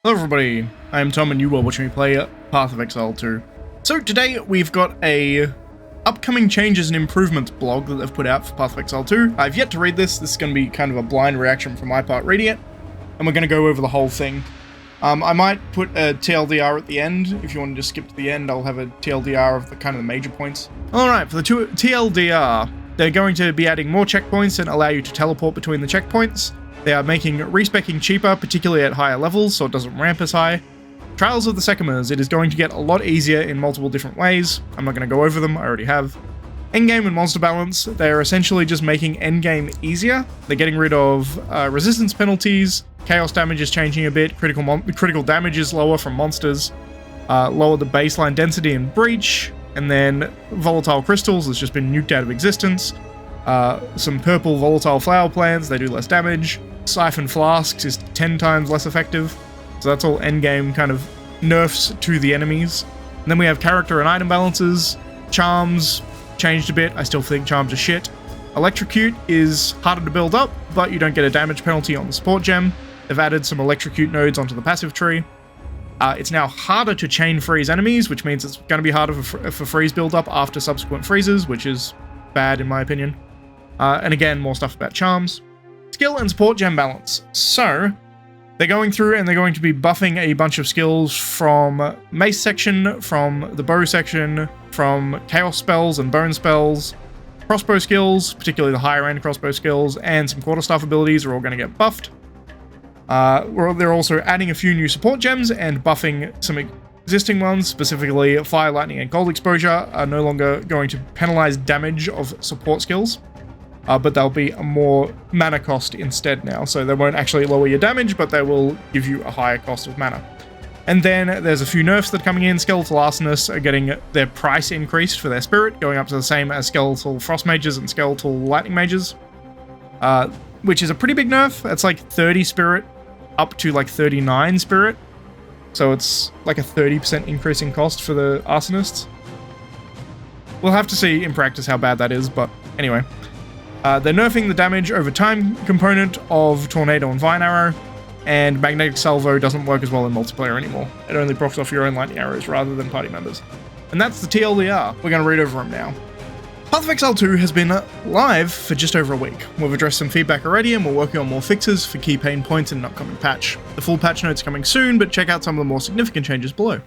Hello everybody, I am Tom and you are watching me play Path of Exile 2. So today we've got a upcoming changes and improvements blog that they've put out for Path of Exile 2. I've yet to read this is going to be kind of a blind reaction from my part reading it, and we're going to go over the whole thing. I might put a TLDR at the end. If you want to just skip to the end, I'll have a TLDR of the kind of the major points. Alright, for the TLDR, they're going to be adding more checkpoints and allow you to teleport between the checkpoints. They are making respecking cheaper, particularly at higher levels, so it doesn't ramp as high. Trials of the Secomers, it is going to get a lot easier in multiple different ways. I'm not going to go over them, I already have. Endgame and monster balance, they are essentially just making endgame easier. They're getting rid of resistance penalties, chaos damage is changing a bit, critical damage is lower from monsters, lower the baseline density in breach, and then volatile crystals has just been nuked out of existence. Some purple volatile flower plants, they do less damage. Siphon flasks is 10 times less effective, so that's all endgame kind of nerfs to the enemies. And then we have character and item balances. Charms changed a bit, I still think charms are shit. Electrocute is harder to build up, but you don't get a damage penalty on the support gem. They've added some electrocute nodes onto the passive tree. It's now harder to chain freeze enemies, which means it's going to be harder for freeze build up after subsequent freezes, which is bad in my opinion. And again, more stuff about charms. Skill and support gem balance. So, they're going through and they're going to be buffing a bunch of skills from mace section, from the bow section, from chaos spells and bone spells. Crossbow skills, particularly the higher end crossbow skills, and some quarterstaff abilities are all going to get buffed. They're also adding a few new support gems and buffing some existing ones, specifically fire, lightning, and cold exposure are no longer going to penalize damage of support skills. But they'll be a more mana cost instead now, so they won't actually lower your damage, but they will give you a higher cost of mana. And then there's a few nerfs that are coming in. Skeletal Arsonists are getting their price increased for their spirit, going up to the same as Skeletal Frost Mages and Skeletal Lightning Mages, which is a pretty big nerf. It's like 30 spirit up to like 39 spirit, so it's like a 30% increase in cost for the Arsonists. We'll have to see in practice how bad that is, but anyway. They're nerfing the damage over time component of Tornado and Vine Arrow, and Magnetic Salvo doesn't work as well in multiplayer anymore. It only profits off your own lightning arrows rather than party members. And that's the TLDR. We're going to read over them now. Path of Exile 2 has been live for just over a week. We've addressed some feedback already and we're working on more fixes for key pain points in an upcoming patch. The full patch notes are coming soon, but check out some of the more significant changes below.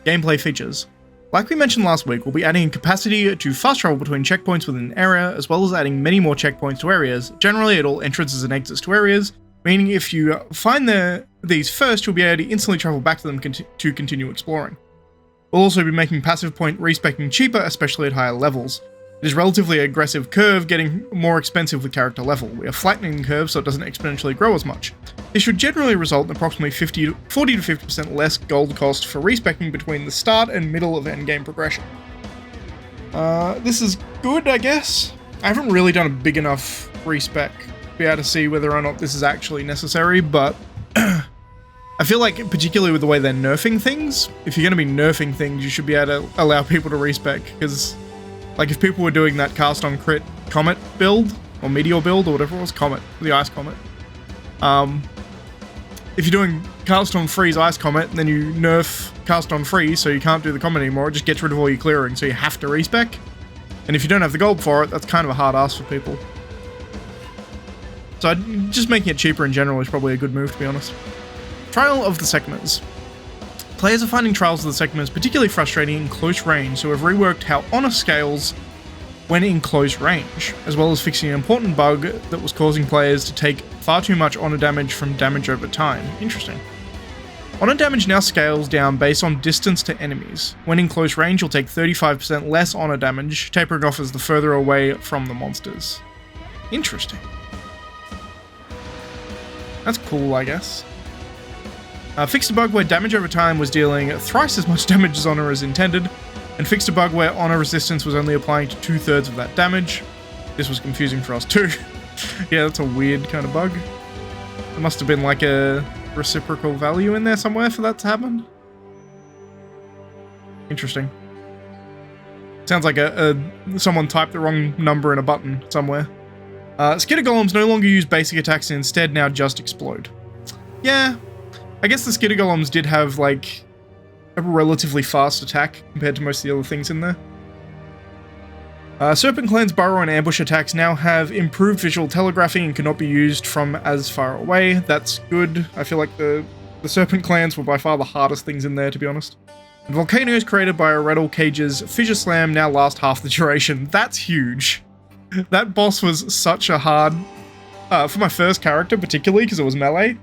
Gameplay features. Like we mentioned last week, we'll be adding capacity to fast travel between checkpoints within an area, as well as adding many more checkpoints to areas, generally at all entrances and exits to areas, meaning if you find these first, you'll be able to instantly travel back to them to continue exploring. We'll also be making passive point respecking cheaper, especially at higher levels. It is a relatively aggressive curve, getting more expensive with character level. We are flattening the curve so it doesn't exponentially grow as much. This should generally result in approximately 40 to 50% less gold cost for respecking between the start and middle of endgame progression. This is good, I guess. I haven't really done a big enough respec to be able to see whether or not this is actually necessary, but I feel like, particularly with the way they're nerfing things, if you're going to be nerfing things, you should be able to allow people to respec, because like if people were doing that cast on crit comet build, or meteor build, or whatever it was, comet, the ice comet. If you're doing cast on freeze ice comet, and then you nerf cast on freeze, so you can't do the comet anymore, it just gets rid of all your clearing, so you have to respec. And if you don't have the gold for it, that's kind of a hard ask for people. So just making it cheaper in general is probably a good move, to be honest. Trial of the Secomers. Players are finding Trials of the Secomers particularly frustrating in close range, so we've reworked how honor scales when in close range, as well as fixing an important bug that was causing players to take far too much honor damage from damage over time. Interesting. Honor damage now scales down based on distance to enemies. When in close range, you'll take 35% less honor damage, tapering off as the further away from the monsters. Interesting. That's cool, I guess. Fixed a bug where damage over time was dealing thrice as much damage as honor as intended, and fixed a bug where honor resistance was only applying to 2/3 of that damage. This was confusing for us too. Yeah, that's a weird kind of bug. There must have been like a reciprocal value in there somewhere for that to happen. Interesting. Sounds like someone typed the wrong number in a button somewhere. Skitter golems no longer use basic attacks and instead now just explode. Yeah, I guess the Skitter Golems did have, like, a relatively fast attack compared to most of the other things in there. Serpent Clan's burrow and ambush attacks now have improved visual telegraphing and cannot be used from as far away. That's good. I feel like the Serpent Clans were by far the hardest things in there, to be honest. And volcanoes created by a Rattle Cage's Fissure Slam now last half the duration. That's huge. That boss was such a hard... for my first character, particularly, because it was melee.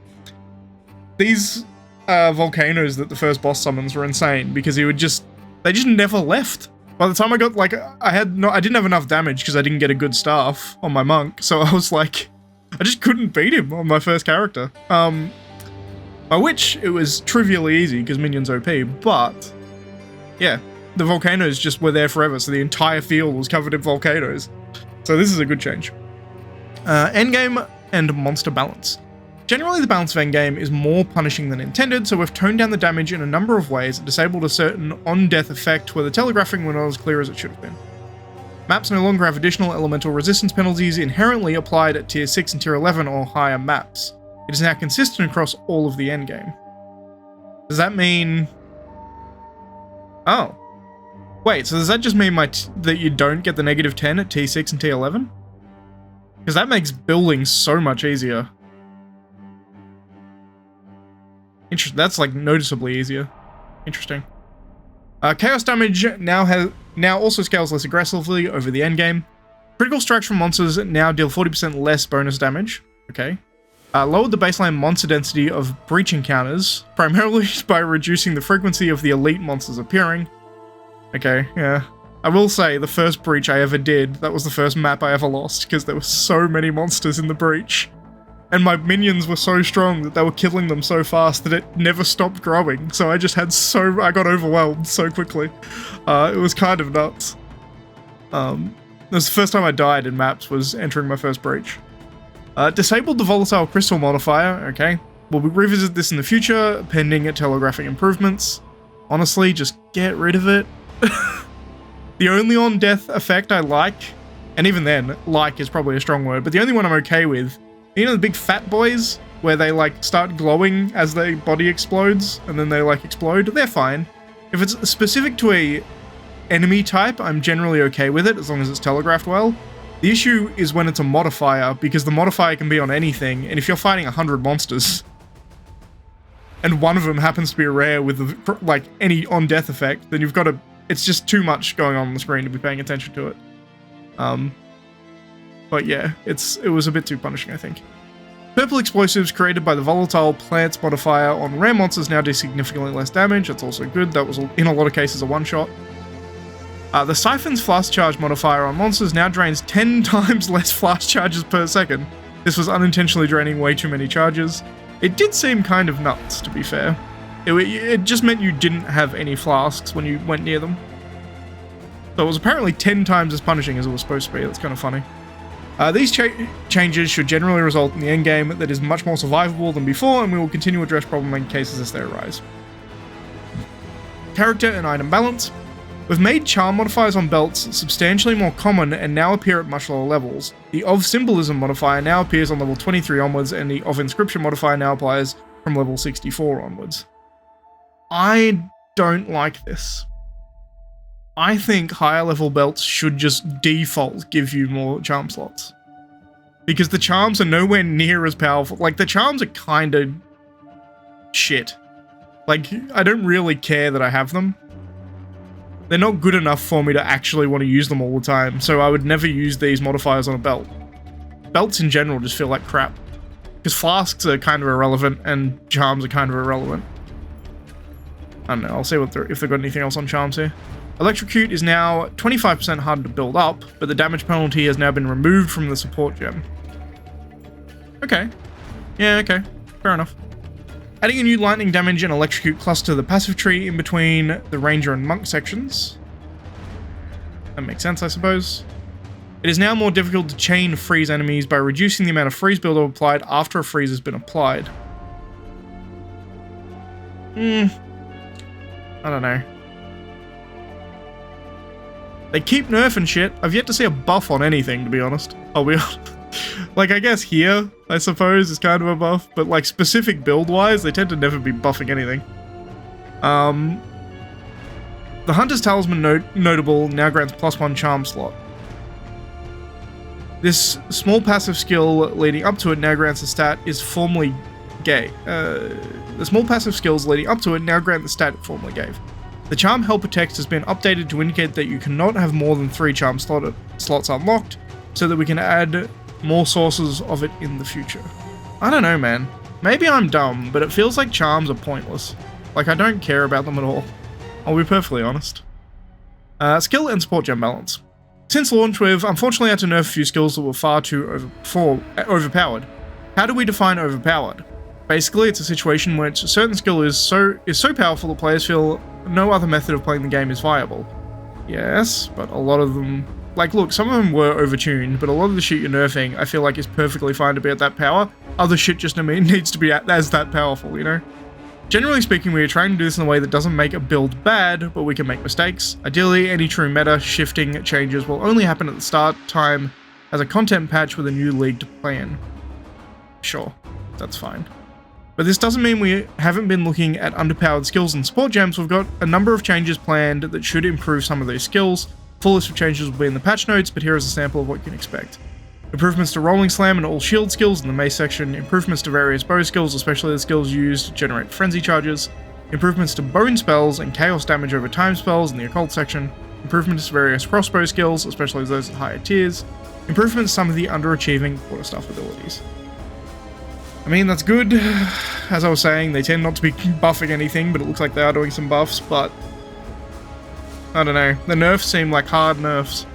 These volcanoes that the first boss summons were insane, because they just never left. By the time I got, like, I didn't have enough damage because I didn't get a good staff on my monk, so I was like, I just couldn't beat him on my first character. My witch, it was trivially easy because minions OP, but yeah, the volcanoes just were there forever, so the entire field was covered in volcanoes. So this is a good change. Endgame and monster balance. Generally, the balance of endgame is more punishing than intended, so we've toned down the damage in a number of ways and disabled a certain on-death effect where the telegraphing were not as clear as it should have been. Maps no longer have additional elemental resistance penalties inherently applied at tier 6 and tier 11 or higher maps. It is now consistent across all of the endgame. Does that mean... Oh. Wait, so does that just mean that you don't get the negative 10 at T6 and T11? Because that makes building so much easier. Interesting. That's like noticeably easier. Interesting. Chaos damage now also scales less aggressively over the endgame. Critical strikes from monsters now deal 40% less bonus damage. Okay. Lowered the baseline monster density of breach encounters, primarily by reducing the frequency of the elite monsters appearing. Okay, yeah. I will say, the first breach I ever did, that was the first map I ever lost, because there were so many monsters in the breach. And my minions were so strong that they were killing them so fast that it never stopped growing, so I just had I got overwhelmed so quickly. It was kind of nuts. That was the first time I died in maps, was entering my first breach. Disabled the volatile crystal modifier, okay. We'll revisit this in the future, pending telegraphing improvements. Honestly, just get rid of it. The only on-death effect I like, and even then, like is probably a strong word, but the only one I'm okay with, you know the big fat boys, where they like start glowing as their body explodes, and then they like explode? They're fine. If it's specific to a enemy type, I'm generally okay with it, as long as it's telegraphed well. The issue is when it's a modifier, because the modifier can be on anything, and if you're fighting 100 monsters, and one of them happens to be a rare with like any on-death effect, then you've got to... It's just too much going on the screen to be paying attention to it. But yeah, it was a bit too punishing, I think. Purple explosives created by the volatile plants modifier on rare monsters now do significantly less damage. That's also good. That was, in a lot of cases, a one-shot. The Siphon's flash charge modifier on monsters now drains 10 times less flash charges per second. This was unintentionally draining way too many charges. It did seem kind of nuts, to be fair. It just meant you didn't have any flasks when you went near them. So it was apparently 10 times as punishing as it was supposed to be. That's kind of funny. These changes should generally result in the endgame that is much more survivable than before, and we will continue to address problematic cases as they arise. Character and item balance. We've made charm modifiers on belts substantially more common and now appear at much lower levels. The of symbolism modifier now appears on level 23 onwards, and the of inscription modifier now applies from level 64 onwards. I don't like this. I think higher level belts should just default give you more charm slots. Because the charms are nowhere near as powerful. Like, the charms are kind of shit. Like, I don't really care that I have them. They're not good enough for me to actually want to use them all the time, so I would never use these modifiers on a belt. Belts in general just feel like crap. Because flasks are kind of irrelevant, and charms are kind of irrelevant. I don't know, I'll see if they've got anything else on charms here. Electrocute is now 25% harder to build up, but the damage penalty has now been removed from the support gem. Okay. Yeah, okay. Fair enough. Adding a new lightning damage and electrocute cluster to the passive tree in between the ranger and monk sections. That makes sense, I suppose. It is now more difficult to chain freeze enemies by reducing the amount of freeze buildup applied after a freeze has been applied. I don't know. They keep nerfing shit. I've yet to see a buff on anything, to be honest. I'll be honest. Like, I guess here, I suppose, is kind of a buff, but like specific build-wise, they tend to never be buffing anything. The Hunter's Talisman notable now grants +1 charm slot. This small passive skill leading up to it now grants the stat is formerly gave. The small passive skills leading up to it now grant the stat it formerly gave. The charm helper text has been updated to indicate that you cannot have more than 3 charm slots unlocked, so that we can add more sources of it in the future. I don't know, man. Maybe I'm dumb, but it feels like charms are pointless. Like, I don't care about them at all. I'll be perfectly honest. Skill and support gem balance. Since launch, we've unfortunately had to nerf a few skills that were far too overpowered. How do we define overpowered? Basically, it's a situation in which a certain skill is so powerful that players feel no other method of playing the game is viable. Yes, but a lot of them... Like, look, some of them were overtuned, but a lot of the shit you're nerfing, I feel like is perfectly fine to be at that power. Other shit just needs to be as that powerful, you know? Generally speaking, we are trying to do this in a way that doesn't make a build bad, but we can make mistakes. Ideally, any true meta shifting changes will only happen at the start time as a content patch with a new league to play in. Sure, that's fine. But this doesn't mean we haven't been looking at underpowered skills and support gems. We've got a number of changes planned that should improve some of these skills. Full list of changes will be in the patch notes, but here is a sample of what you can expect. Improvements to Rolling Slam and all shield skills in the mace section, improvements to various bow skills, especially the skills used to generate frenzy charges, improvements to bone spells and chaos damage over time spells in the occult section, improvements to various crossbow skills, especially those at higher tiers, improvements to some of the underachieving quarterstaff abilities. I mean, that's good. As I was saying, they tend not to be buffing anything, but it looks like they are doing some buffs, but I don't know. The nerfs seem like hard nerfs.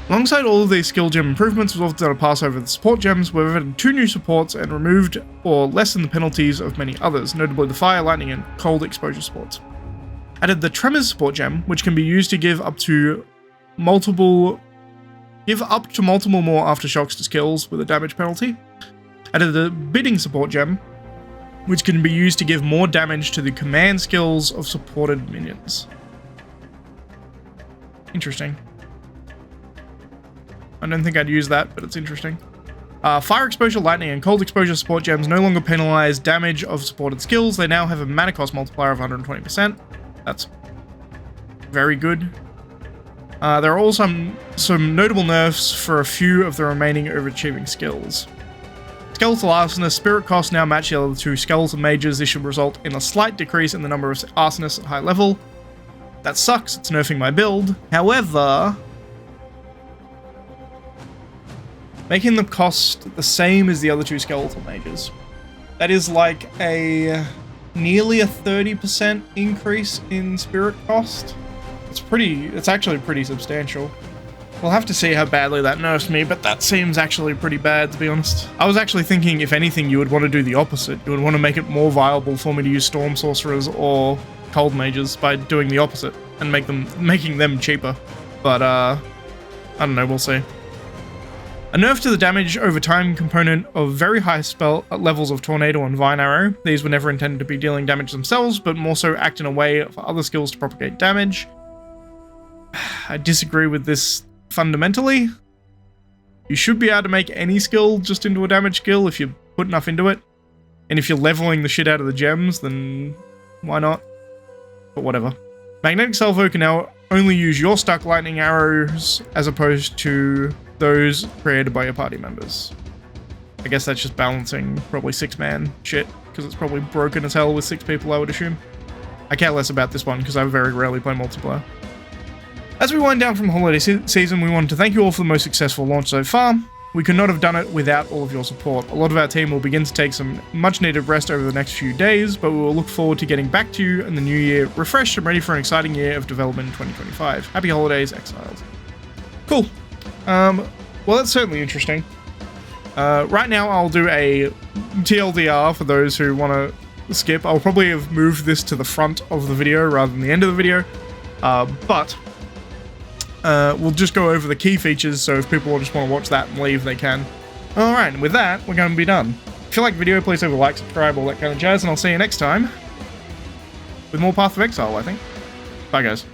Alongside all of these skill gem improvements, we've also done a pass over the support gems, where we've added 2 new supports and removed or lessened the penalties of many others, notably the fire, lightning, and cold exposure supports. Added the Tremors support gem, which can be used to give up to multiple more aftershocks to skills with a damage penalty. Added the Bidding support gem, which can be used to give more damage to the command skills of supported minions. Interesting. I don't think I'd use that, but it's interesting. Fire exposure, lightning, and cold exposure support gems no longer penalize damage of supported skills. They now have a mana cost multiplier of 120%. That's very good. There are also some notable nerfs for a few of the remaining overachieving skills. Skeletal Arsonist spirit costs now match the other 2 skeletal mages. This should result in a slight decrease in the number of Arsonists at high level. That sucks, it's nerfing my build. However, making the cost the same as the other 2 skeletal mages. That is like nearly a 30% increase in spirit cost. It's actually pretty substantial. We'll have to see how badly that nerfs me, but that seems actually pretty bad, to be honest. I was actually thinking, if anything, you would want to do the opposite. You would want to make it more viable for me to use Storm Sorcerers or Cold Mages by doing the opposite and making them cheaper. But, I don't know, we'll see. A nerf to the damage over time component of very high spell levels of Tornado and Vine Arrow. These were never intended to be dealing damage themselves, but more so act in a way for other skills to propagate damage. I disagree with this fundamentally. You should be able to make any skill just into a damage skill if you put enough into it. And if you're leveling the shit out of the gems, then why not? But whatever. Magnetic Salvo can now only use your stuck lightning arrows as opposed to those created by your party members. I guess that's just balancing probably 6-man shit, because it's probably broken as hell with 6 people, I would assume. I care less about this one because I very rarely play multiplayer. As we wind down from the holiday season, we wanted to thank you all for the most successful launch so far. We could not have done it without all of your support. A lot of our team will begin to take some much needed rest over the next few days, but we will look forward to getting back to you in the new year, refreshed and ready for an exciting year of development in 2025. Happy holidays, Exiles. Cool. Well, that's certainly interesting. Right now, I'll do a TLDR for those who want to skip. I'll probably have moved this to the front of the video rather than the end of the video, but we'll just go over the key features, so if people just want to watch that and leave, they can. Alright, and with that, we're going to be done. If you like the video, please leave a like, subscribe, all that kind of jazz, and I'll see you next time with more Path of Exile, I think. Bye, guys.